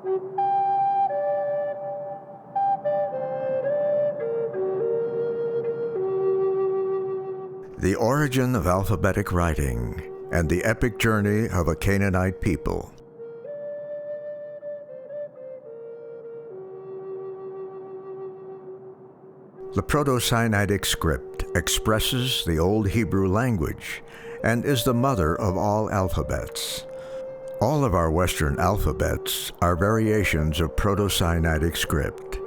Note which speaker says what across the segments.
Speaker 1: The origin of alphabetic writing and the epic journey of a Canaanite people. The Proto-Sinaitic script expresses the Old Hebrew language and is the mother of all alphabets. All of our Western alphabets are variations of Proto-Sinaitic script.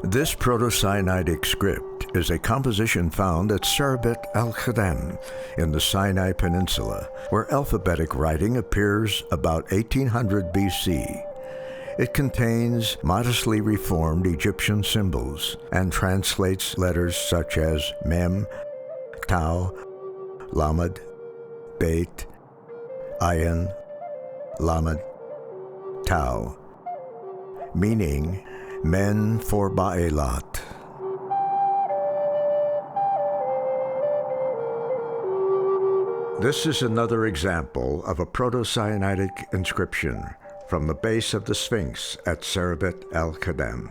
Speaker 1: This Proto-Sinaitic script is a composition found at Serbet al-Khadem in the Sinai Peninsula, where alphabetic writing appears about 1800 BC. It contains modestly reformed Egyptian symbols and translates letters such as Mem, Tau, Lamed, Beit, Ayin, Lamed, Tau, meaning men for Ba'elat. This is another example of a Proto-Sinaitic inscription from the base of the Sphinx at Serbet al-Khadem.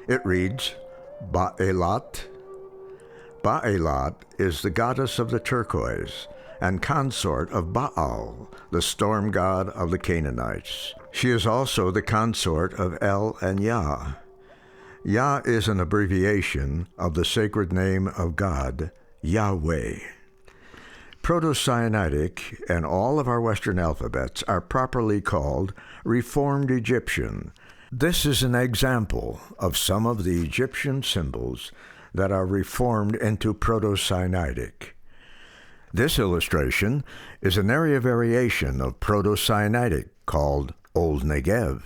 Speaker 1: It reads, Ba'elat. Ba'elat is the goddess of the turquoise and consort of Baal, the storm god of the Canaanites. She is also the consort of El and Yah. Yah is an abbreviation of the sacred name of God, Yahweh. Proto-Sinaitic and all of our Western alphabets are properly called Reformed Egyptian. This is an example of some of the Egyptian symbols that are reformed into Proto-Sinaitic. This illustration is an area variation of Proto-Sinaitic called Old Negev.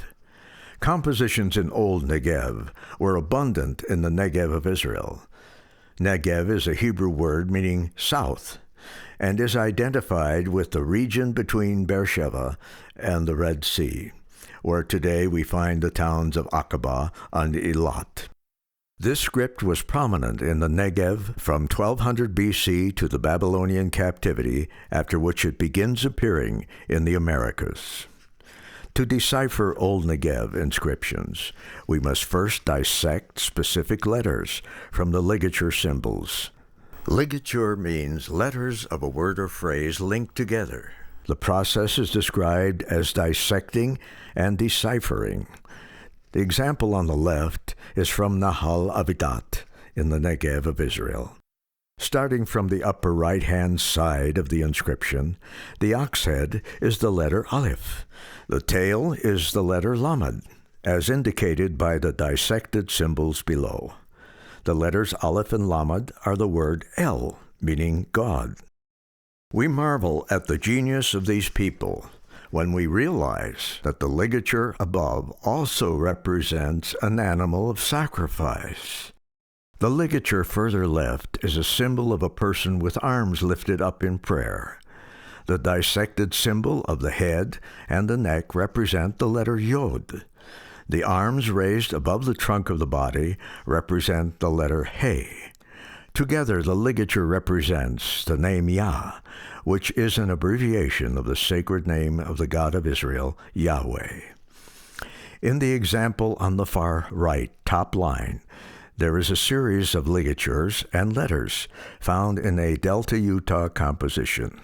Speaker 1: Compositions in Old Negev were abundant in the Negev of Israel. Negev is a Hebrew word meaning south, and is identified with the region between Beersheba and the Red Sea, where today we find the towns of Aqaba and Eilat. This script was prominent in the Negev from 1200 BC to the Babylonian captivity, after which it begins appearing in the Americas. To decipher Old Negev inscriptions, we must first dissect specific letters from the ligature symbols. Ligature means letters of a word or phrase linked together. The process is described as dissecting and deciphering. The example on the left is from Nahal Avidat in the Negev of Israel. Starting from the upper right-hand side of the inscription, the ox head is the letter Aleph. The tail is the letter Lamed, as indicated by the dissected symbols below. The letters Aleph and Lamed are the word El, meaning God. We marvel at the genius of these people when we realize that the ligature above also represents an animal of sacrifice. The ligature further left is a symbol of a person with arms lifted up in prayer. The dissected symbol of the head and the neck represent the letter Yod. The arms raised above the trunk of the body represent the letter He. Together, the ligature represents the name Yah, which is an abbreviation of the sacred name of the God of Israel, Yahweh. In the example on the far right top line, there is a series of ligatures and letters found in a Delta Utah composition.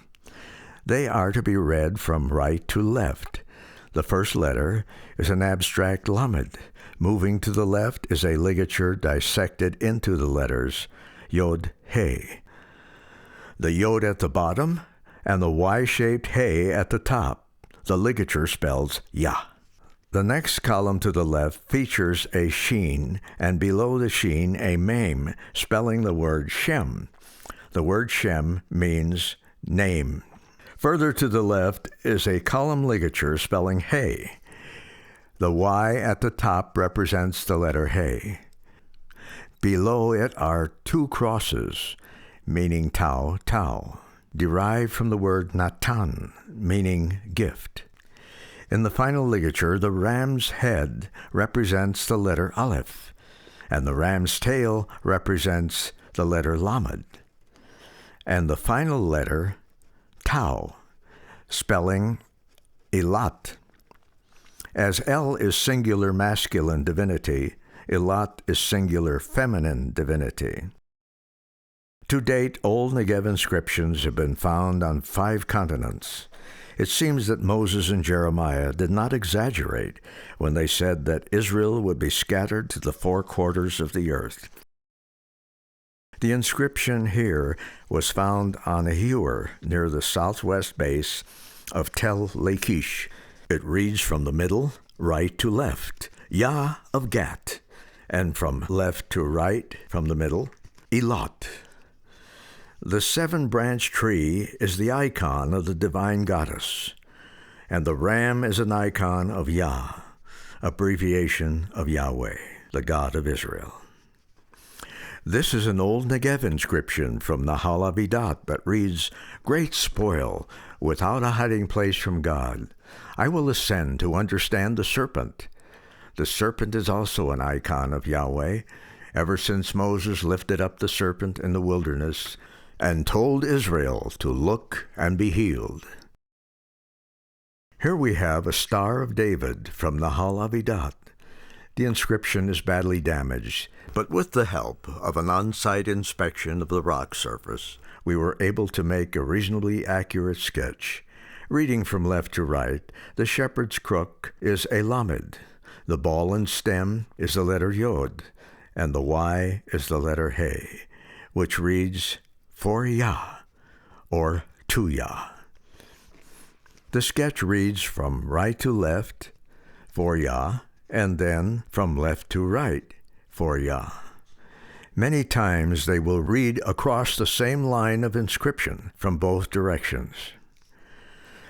Speaker 1: They are to be read from right to left. The first letter is an abstract Lamed. Moving to the left is a ligature dissected into the letters Yod, He. The Yod at the bottom and the Y-shaped He at the top. The ligature spells Yah. The next column to the left features a Shin, and below the Shin a Mem, spelling the word Shem. The word Shem means name. Further to the left is a column ligature spelling He. The Y at the top represents the letter He. Below it are two crosses, meaning Tau, Tau, derived from the word Natan, meaning gift. In the final ligature, the ram's head represents the letter Aleph, and the ram's tail represents the letter Lamed. And the final letter, Tau, spelling Eilat. As El is singular masculine divinity, Elat is singular feminine divinity. To date, Old Negev inscriptions have been found on 5 continents. It seems that Moses and Jeremiah did not exaggerate when they said that Israel would be scattered to the 4 quarters of the earth. The inscription here was found on a ewer near the southwest base of Tel Lachish. It reads from the middle, right to left, Yah of Gat, and from left to right, from the middle, Elot. The 7-branch tree is the icon of the divine goddess, and the ram is an icon of Yah, abbreviation of Yahweh, the God of Israel. This is an Old Negev inscription from Nahal Avidat that reads, Great spoil, without a hiding place from God. I will ascend to understand the serpent. The serpent is also an icon of Yahweh, ever since Moses lifted up the serpent in the wilderness and told Israel to look and be healed. Here we have a Star of David from Nahal Avidat. The inscription is badly damaged, but with the help of an on-site inspection of the rock surface, we were able to make a reasonably accurate sketch. Reading from left to right, the shepherd's crook is a lamed, the ball and stem is the letter yod, and the Y is the letter He, which reads for Yah, or to Yah. The sketch reads from right to left, for Yah, and then from left to right, for Yah. Many times they will read across the same line of inscription from both directions.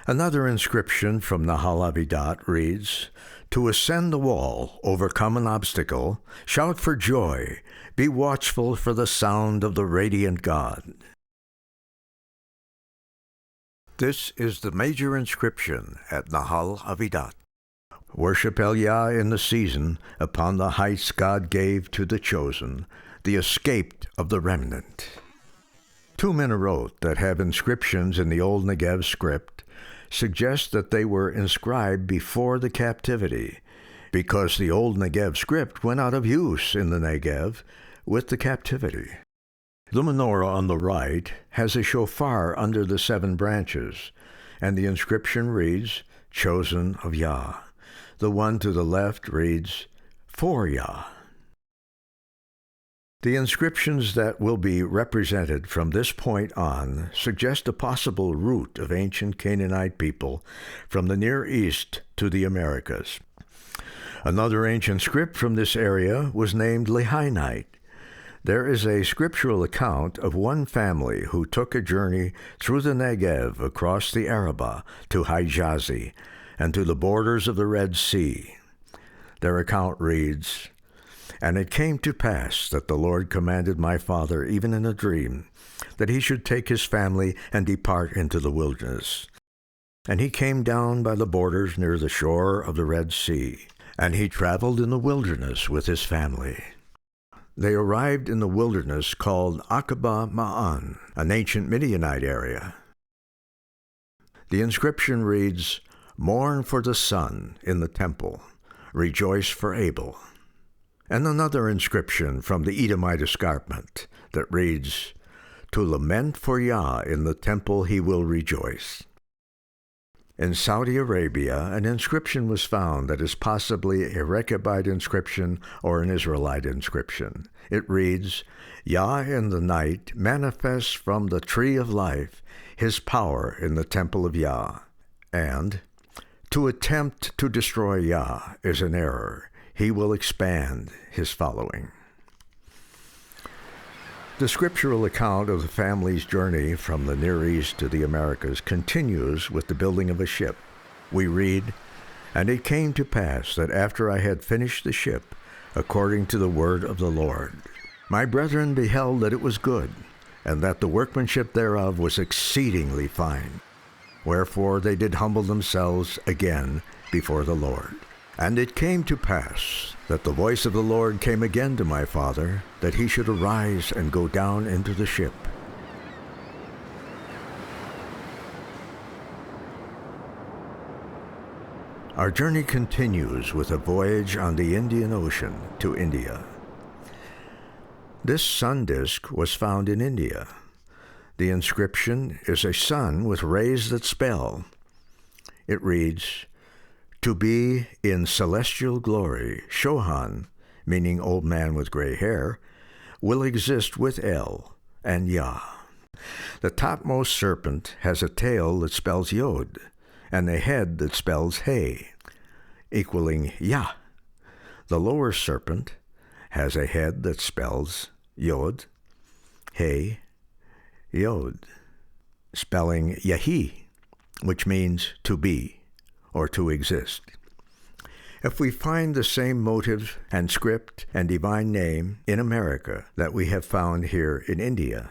Speaker 1: Another inscription from Nahal Avidat reads, To ascend the wall, overcome an obstacle, shout for joy, be watchful for the sound of the radiant God. This is the major inscription at Nahal Avidat. Worship El Yah in the season, upon the heights God gave to the chosen, the escaped of the remnant. 2 Minarot that have inscriptions in the Old Negev script suggest that they were inscribed before the captivity, because the Old Negev script went out of use in the Negev with the captivity. The menorah on the right has a shofar under the 7 branches, and the inscription reads, Chosen of Yah. The one to the left reads, For Yah. The inscriptions that will be represented from this point on suggest a possible route of ancient Canaanite people from the Near East to the Americas. Another ancient script from this area was named Lehinite. There is a scriptural account of one family who took a journey through the Negev across the Arabah to Hijazi and to the borders of the Red Sea. Their account reads, And it came to pass that the Lord commanded my father, even in a dream, that he should take his family and depart into the wilderness. And he came down by the borders near the shore of the Red Sea, and he traveled in the wilderness with his family. They arrived in the wilderness called Aqaba Ma'an, an ancient Midianite area. The inscription reads, Mourn for the son in the temple, rejoice for Abel. And another inscription from the Edomite escarpment that reads, To lament for Yah in the temple he will rejoice. In Saudi Arabia, an inscription was found that is possibly a Rechabite inscription or an Israelite inscription. It reads, Yah in the night manifests from the tree of life his power in the temple of Yah. And, to attempt to destroy Yah is an error. He will expand his following. The scriptural account of the family's journey from the Near East to the Americas continues with the building of a ship. We read, And it came to pass that after I had finished the ship, according to the word of the Lord, my brethren beheld that it was good, and that the workmanship thereof was exceedingly fine. Wherefore they did humble themselves again before the Lord. And it came to pass that the voice of the Lord came again to my father, that he should arise and go down into the ship. Our journey continues with a voyage on the Indian Ocean to India. This sun disk was found in India. The inscription is a sun with rays that spell. It reads, "To be in celestial glory, Shohan," meaning old man with gray hair, "will exist with El and Yah." The topmost serpent has a tail that spells Yod, and a head that spells He, equaling Yah. The lower serpent has a head that spells Yod, He, Yod, spelling Yahi, which means to be or to exist. If we find the same motive and script and divine name in America that we have found here in India,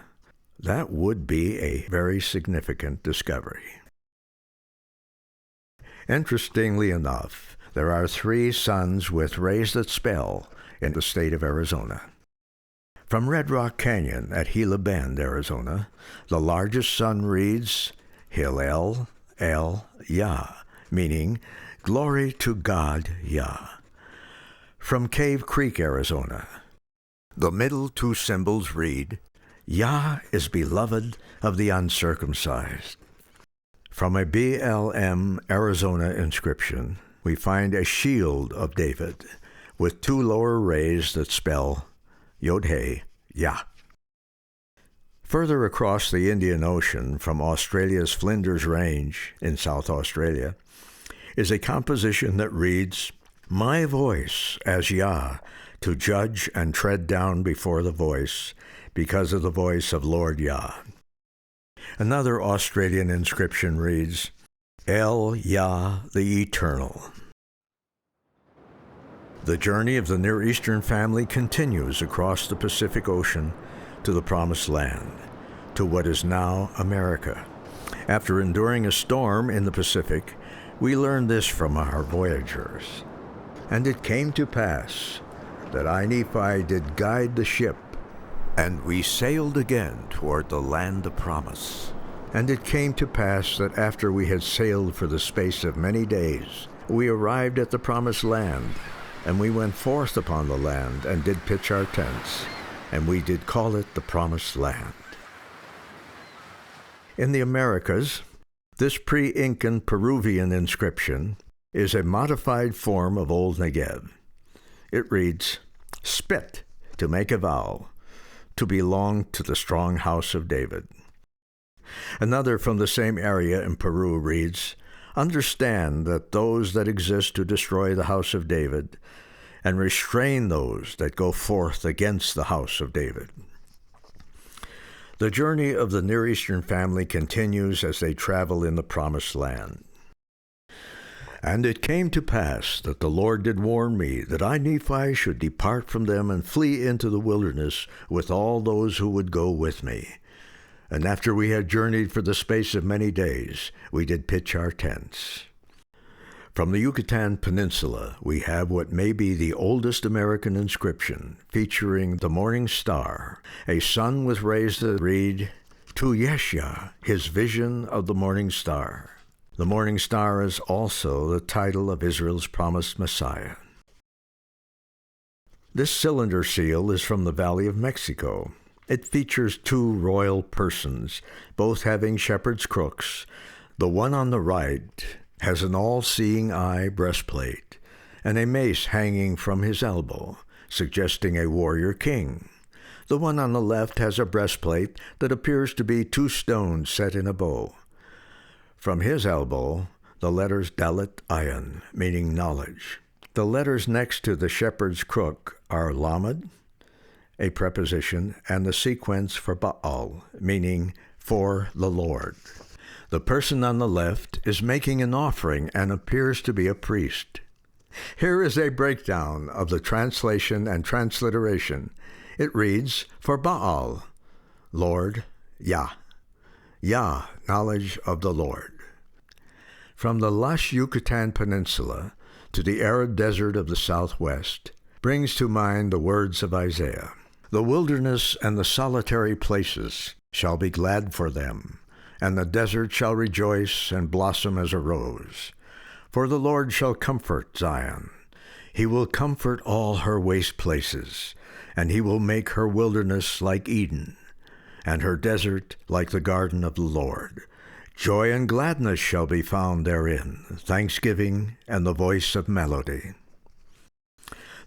Speaker 1: that would be a very significant discovery. Interestingly enough, there are 3 suns with rays that spell in the state of Arizona. From Red Rock Canyon at Gila Bend, Arizona, the largest sun reads Hillel El Yah, meaning glory to God Yah. From Cave Creek, Arizona, the middle 2 symbols read Yah is beloved of the uncircumcised. From a BLM, Arizona inscription, we find a shield of David with 2 lower rays that spell Yod-He, Yah. Further across the Indian Ocean, from Australia's Flinders Range in South Australia, is a composition that reads, "My voice as Yah, to judge and tread down before the voice, because of the voice of Lord Yah." Another Australian inscription reads, El Yah the Eternal. The journey of the Near Eastern family continues across the Pacific Ocean to the Promised Land, to what is now America. After enduring a storm in the Pacific, we learned this from our voyagers. "And it came to pass that I, Nephi, did guide the ship, and we sailed again toward the land of promise. And it came to pass that after we had sailed for the space of many days, we arrived at the promised land, and we went forth upon the land, and did pitch our tents, and we did call it the promised land." In the Americas, this pre-Incan Peruvian inscription is a modified form of Old Negev. It reads, "Spit to make a vow, to belong to the strong house of David." Another from the same area in Peru reads, "Understand that those that exist to destroy the house of David, and restrain those that go forth against the house of David." The journey of the Near Eastern family continues as they travel in the Promised Land. "And it came to pass that the Lord did warn me that I, Nephi, should depart from them and flee into the wilderness with all those who would go with me. And after we had journeyed for the space of many days, we did pitch our tents." From the Yucatan Peninsula, we have what may be the oldest American inscription, featuring the morning star, a sun with rays that read, "To Yeshua, his vision of the morning star." The morning star is also the title of Israel's promised Messiah. This cylinder seal is from the Valley of Mexico. It features 2 royal persons, both having shepherd's crooks. The one on the right has an all-seeing eye breastplate and a mace hanging from his elbow, suggesting a warrior king. The one on the left has a breastplate that appears to be 2 stones set in a bow. From his elbow, the letters Dalet Ayin, meaning knowledge. The letters next to the shepherd's crook are Lamed, a preposition, and the sequence for Baal, meaning for the Lord. The person on the left is making an offering and appears to be a priest. Here is a breakdown of the translation and transliteration. It reads, "For Baal, Lord, Yah. Yah, knowledge of the Lord." From the lush Yucatan Peninsula to the arid desert of the southwest brings to mind the words of Isaiah. "The wilderness and the solitary places shall be glad for them, and the desert shall rejoice and blossom as a rose. For the Lord shall comfort Zion. He will comfort all her waste places, and he will make her wilderness like Eden, and her desert like the garden of the Lord. Joy and gladness shall be found therein, thanksgiving and the voice of melody.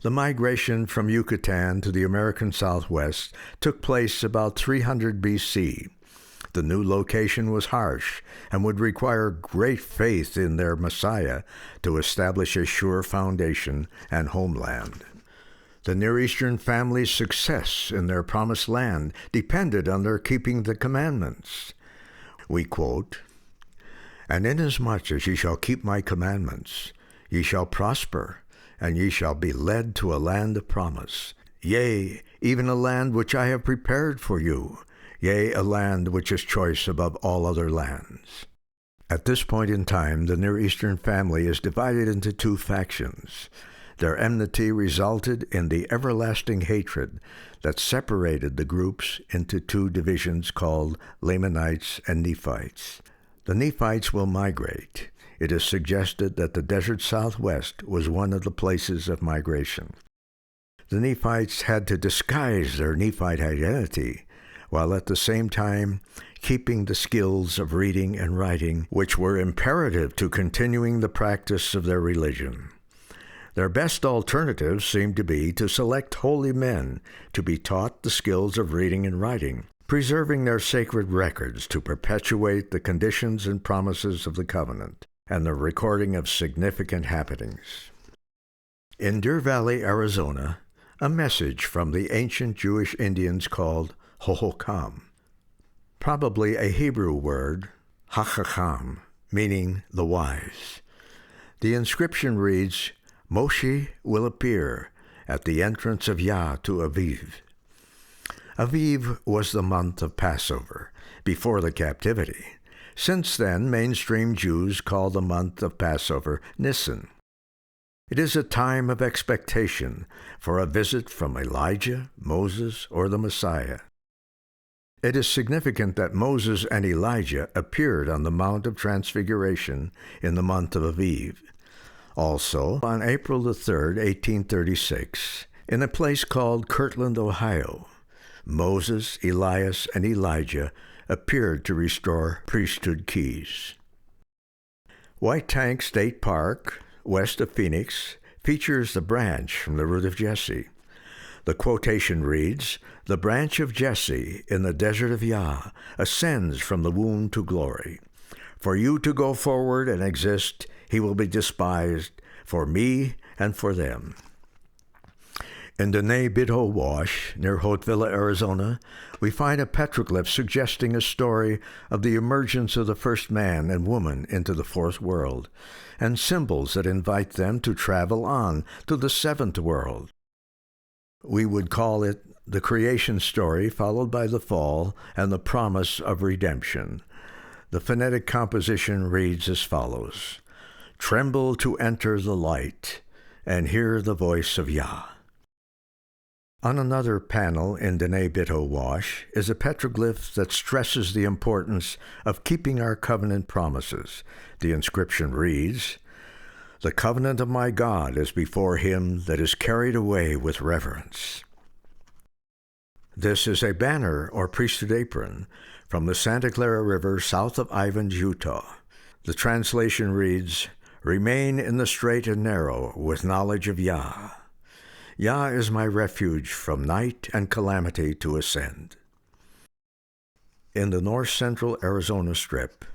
Speaker 1: The migration from Yucatan to the American Southwest took place about 300 BC. The new location was harsh and would require great faith in their Messiah to establish a sure foundation and homeland. The Near Eastern family's success in their promised land depended on their keeping the commandments. We quote, "And inasmuch as ye shall keep my commandments, ye shall prosper, and ye shall be led to a land of promise, yea, even a land which I have prepared for you, yea, a land which is choice above all other lands." At this point in time, the Near Eastern family is divided into two factions. Their enmity resulted in the everlasting hatred that separated the groups into two divisions called Lamanites and Nephites. The Nephites will migrate. It is suggested that the desert southwest was one of the places of migration. The Nephites had to disguise their Nephite identity, while at the same time keeping the skills of reading and writing, which were imperative to continuing the practice of their religion. Their best alternative seemed to be to select holy men to be taught the skills of reading and writing, preserving their sacred records to perpetuate the conditions and promises of the covenant, and the recording of significant happenings. In Deer Valley, Arizona, a message from the ancient Jewish Indians called Hohokam, probably a Hebrew word, Hachacham, meaning the wise. The inscription reads, "Moshe will appear at the entrance of Yah to Aviv." Aviv was the month of Passover, before the captivity. Since then, mainstream Jews call the month of Passover Nisan. It is a time of expectation for a visit from Elijah, Moses, or the Messiah. It is significant that Moses and Elijah appeared on the Mount of Transfiguration in the month of Aviv. Also, on April the 3rd, 1836, in a place called Kirtland, Ohio, Moses, Elias, and Elijah appeared to restore priesthood keys. White Tank State Park, west of Phoenix, features the branch from the root of Jesse. The quotation reads, "The branch of Jesse in the desert of Yah ascends from the womb to glory. For you to go forward and exist, he will be despised for me and for them." In Dene Bidho Wash, near Hautvilla, Arizona, we find a petroglyph suggesting a story of the emergence of the first man and woman into the fourth world, and symbols that invite them to travel on to the seventh world. We would call it the creation story followed by the fall and the promise of redemption. The phonetic composition reads as follows: "Tremble to enter the light, and hear the voice of Yah." On another panel in Dene Bidho Wash is a petroglyph that stresses the importance of keeping our covenant promises. The inscription reads, "The covenant of my God is before him that is carried away with reverence." This is a banner or priesthood apron from the Santa Clara River south of Ivins, Utah. The translation reads, "Remain in the straight and narrow with knowledge of Yah. Yah is my refuge from night and calamity to ascend." In the north-central Arizona Strip,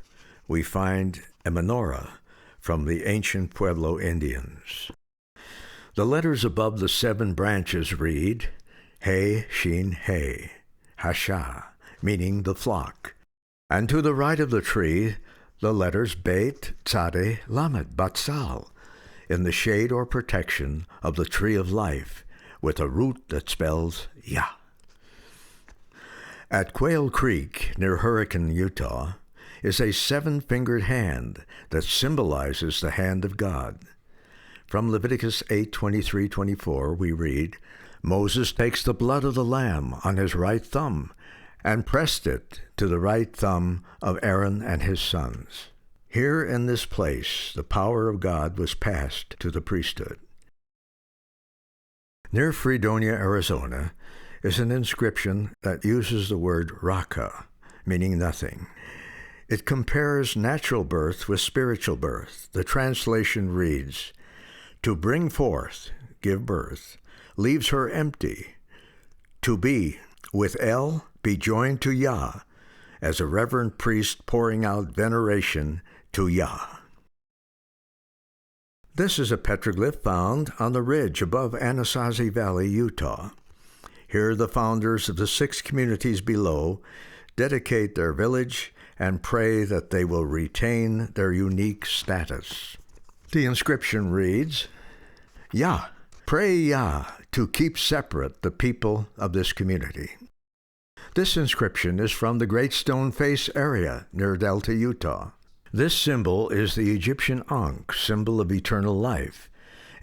Speaker 1: we find a menorah from the ancient Pueblo Indians. The letters above the 7 branches read, He, Shin, He, Hasha, meaning the flock. And to the right of the tree, the letters Bet, Tzadeh, Lamed, Batzal, in the shade or protection of the tree of life, with a root that spells Yah. At Quail Creek, near Hurricane, Utah, is a 7-fingered hand that symbolizes the hand of God. From Leviticus 8:23-24, we read, "Moses takes the blood of the lamb on his right thumb and pressed it to the right thumb of Aaron and his sons. Here in this place, the power of God was passed to the priesthood. Near Fredonia, Arizona, is an inscription that uses the word Raka, meaning nothing. It compares natural birth with spiritual birth. The translation reads, "To bring forth, give birth, leaves her empty. To be, with El, be joined to Yah, as a reverend priest pouring out veneration to Yah." This is a petroglyph found on the ridge above Anasazi Valley, Utah. Here the founders of the 6 communities below dedicate their village and pray that they will retain their unique status. The inscription reads, "Yah, pray Yah to keep separate the people of this community." This inscription is from the Great Stone Face area near Delta, Utah. This symbol is the Egyptian Ankh, symbol of eternal life,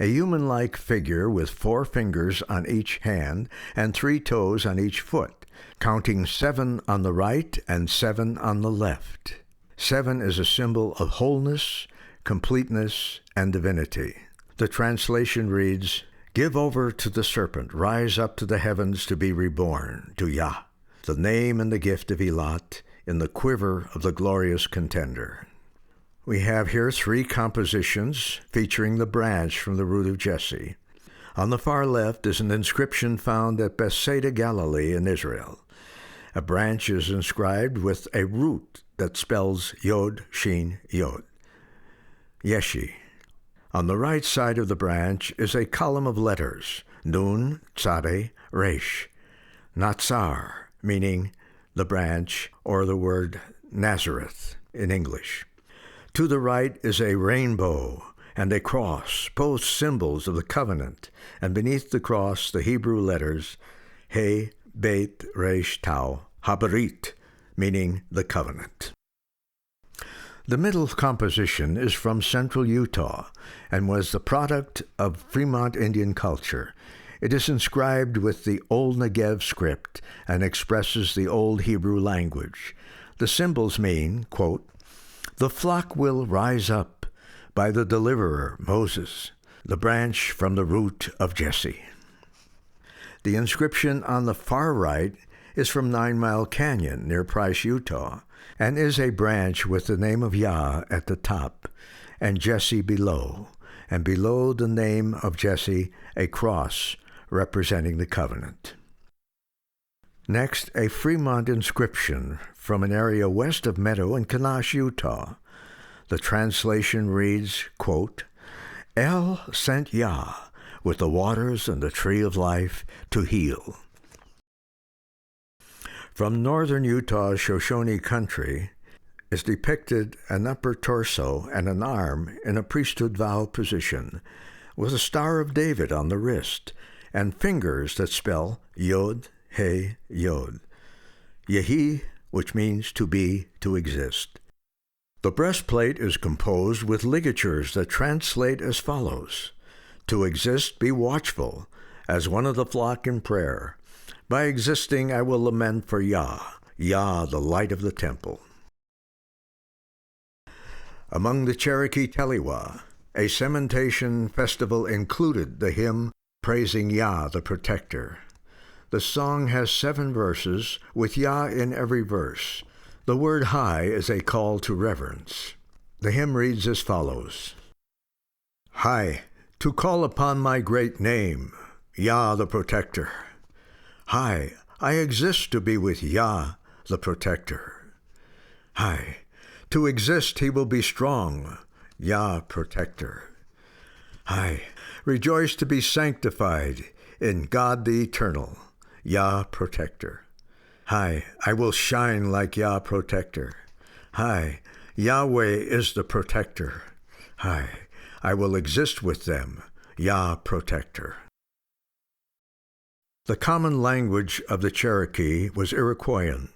Speaker 1: a human-like figure with 4 fingers on each hand and 3 toes on each foot, counting 7 on the right and 7 on the left. 7 is a symbol of wholeness, completeness, and divinity. The translation reads, "Give over to the serpent, rise up to the heavens to be reborn, to Yah, the name and the gift of Elat, in the quiver of the glorious contender." We have here 3 compositions featuring the branch from the root of Jesse. On the far left is an inscription found at Bethsaida, Galilee in Israel. A branch is inscribed with a root that spells Yod, Shin, Yod, Yeshi. On the right side of the branch is a column of letters, Nun, Tzade, Resh, Natsar, meaning the branch, or the word Nazareth in English. To the right is a rainbow and a cross, both symbols of the covenant, and beneath the cross the Hebrew letters He, Beit, Resh, Tau, Habarit, meaning the covenant. The middle composition is from central Utah and was the product of Fremont Indian culture. It is inscribed with the Old Negev script and expresses the Old Hebrew language. The symbols mean, quote, "The flock will rise up by the deliverer, Moses, the branch from the root of Jesse." The inscription on the far right is from 9 Mile Canyon near Price, Utah, and is a branch with the name of Yah at the top and Jesse below, and below the name of Jesse a cross representing the covenant. Next, a Fremont inscription from an area west of Meadow in Kanash, Utah. The translation reads, quote, "El sent Yah with the waters and the tree of life to heal." From northern Utah's Shoshone country is depicted an upper torso and an arm in a priesthood vow position, with a Star of David on the wrist, and fingers that spell Yod, He, Yod. Yehi, which means to be, to exist. The breastplate is composed with ligatures that translate as follows: "To exist, be watchful, as one of the flock in prayer. By existing, I will lament for Yah, Yah, the light of the temple." Among the Cherokee Teliwa, a cementation festival included the hymn praising Yah, the protector. The song has 7 verses, with Yah in every verse. The word High is a call to reverence. The hymn reads as follows: "High, to call upon my great name, Yah, the protector. High, I exist to be with Yah, the protector. High, to exist he will be strong, Yah, protector. High, rejoice to be sanctified in God the eternal, Yah, protector. High, I will shine like Yah, protector. High, Yahweh is the protector. High, I will exist with them, Yah, protector." The common language of the Cherokee was Iroquoian,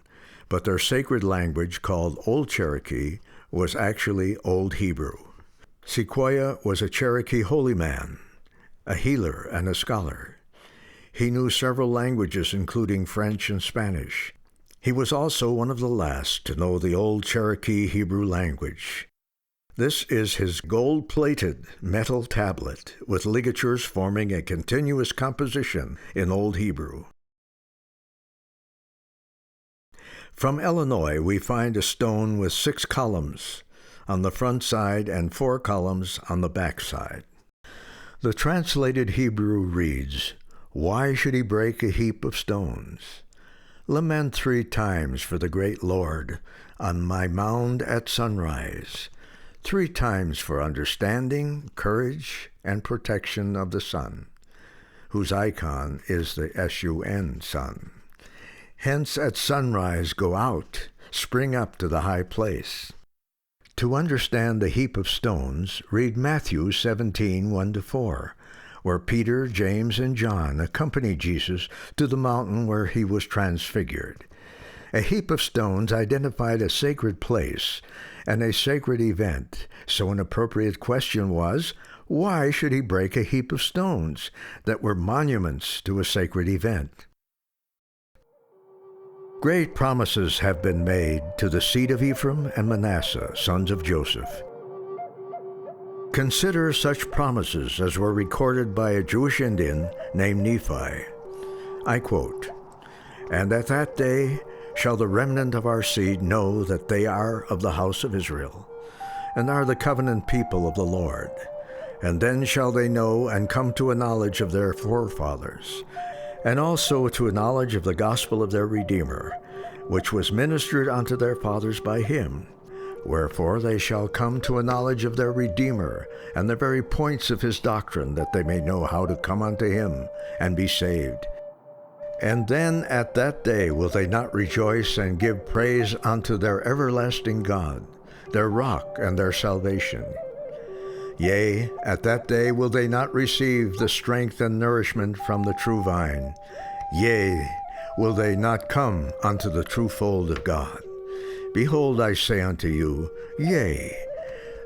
Speaker 1: but their sacred language, called Old Cherokee, was actually Old Hebrew. Sequoyah was a Cherokee holy man, a healer, and a scholar. He knew several languages, including French and Spanish. He was also one of the last to know the Old Cherokee Hebrew language. This is his gold-plated metal tablet with ligatures forming a continuous composition in Old Hebrew. From Illinois, we find a stone with 6 columns on the front side and 4 columns on the back side. The translated Hebrew reads, "Why should he break a heap of stones? Lament 3 times for the great Lord on my mound at sunrise, 3 times for understanding, courage, and protection of the sun," whose icon is the sun, sun. Hence at sunrise go out, spring up to the high place. To understand the heap of stones, read Matthew 17, 1-4, where Peter, James, and John accompany Jesus to the mountain where he was transfigured. A heap of stones identified a sacred place and a sacred event, so an appropriate question was, why should he break a heap of stones that were monuments to a sacred event? Great promises have been made to the seed of Ephraim and Manasseh, sons of Joseph. Consider such promises as were recorded by a Jewish Indian named Nephi. I quote, "And at that day shall the remnant of our seed know that they are of the house of Israel, and are the covenant people of the Lord. And then shall they know and come to a knowledge of their forefathers, and also to a knowledge of the gospel of their Redeemer, which was ministered unto their fathers by him. Wherefore they shall come to a knowledge of their Redeemer, and the very points of his doctrine, that they may know how to come unto him, and be saved. And then at that day will they not rejoice and give praise unto their everlasting God, their rock and their salvation. Yea, at that day will they not receive the strength and nourishment from the true vine. Yea, will they not come unto the true fold of God. Behold, I say unto you, yea,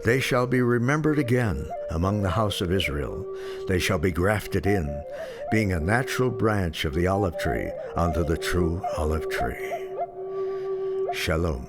Speaker 1: they shall be remembered again among the house of Israel. They shall be grafted in, being a natural branch of the olive tree unto the true olive tree." Shalom.